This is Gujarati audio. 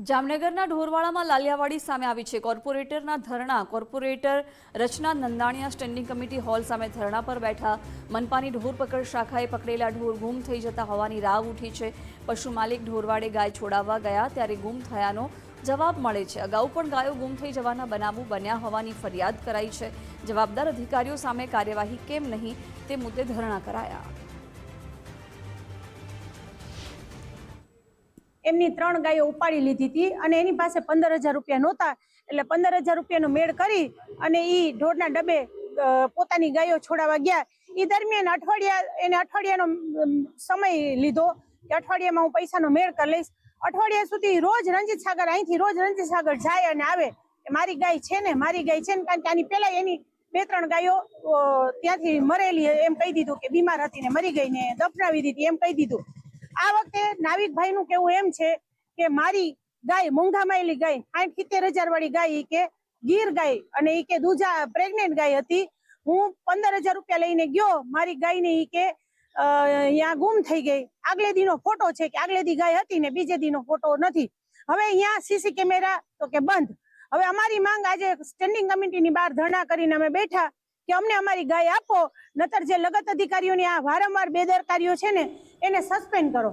જામનગરના ઢોરવાડામાં લાલિયાવાડી સામે આવી છે। કોર્પોરેટરના ધરણા। કોર્પોરેટર રચના નંદાણીયા સ્ટેન્ડિંગ કમિટી હોલ સામે ધરણા પર બેઠા। મનપાની ઢોર પકડ શાખાએ પકડેલા ઢોર ગુમ થઈ જતા હોવાની રાવ ઉઠી છે। પશુ માલિક ઢોરવાડે ગાય છોડાવવા ગયા ત્યારે ગુમ થયાનો જવાબ મળે છે। અગાઉ પણ ગાયો ગુમ થઈ જવાના બનાવો બન્યા હોવાની ફરિયાદ કરાઈ છે। જવાબદાર અધિકારીઓ સામે કાર્યવાહી કેમ નહીં તે મુદ્દે ધરણા કરાયા। એમની 3 ગાયો ઉપાડી લીધી હતી અને એની પાસે 15,000 રૂપિયા નહોતા, એટલે 15,000 રૂપિયાનો મેળ કરી અને ઈ ઢોરના ડબ્બે પોતાની ગાયો છોડાવવા ગયા। ઈ દરમિયાન અઠવાડિયાનો સમય લીધો કે અઠવાડિયામાં હું પૈસાનો મેળ કરી લઈશ। અઠવાડિયા સુધી રોજ રણજીત સાગર અહીંથી રોજ રણજીત સાગર જાય અને આવે। મારી ગાય છે ને કારણ કે આની પહેલા એની 2-3 ગાયો ત્યાંથી મરેલી એમ કહી દીધું કે બીમાર હતી ને મરી ગઈ ને દફનાવી દીધી એમ કહી દીધું। આ વખતે નાવિકભાઈ નું કેવું એમ છે કે મારી ગાય મોંઘામાયેલી ગાય 60-70,000 વાળી ગાય કે ગીર ગાય અને ઈ કે દૂજા પ્રેગ્નેન્ટ ગાય હતી। હું 15,000 રૂપિયા લઈને ગયો, મારી ગાય ને ઈ કે અહીંયા ગુમ થઈ ગઈ। આગલે દીનો ફોટો છે કે આગલે દી ગાય હતી ને બીજે દીનો ફોટો નથી। હવે અહીંયા સીસી કેમેરા તો કે બંધ। હવે અમારી માંગ આજે સ્ટેન્ડિંગ કમિટીની બહાર ધરણા કરીને અમે બેઠા કે અમને અમારી ગાય આપો, નતર જે લગત અધિકારીઓની આ વારંવાર બેદરકારીઓ છે ને એને સસ્પેન્ડ કરો।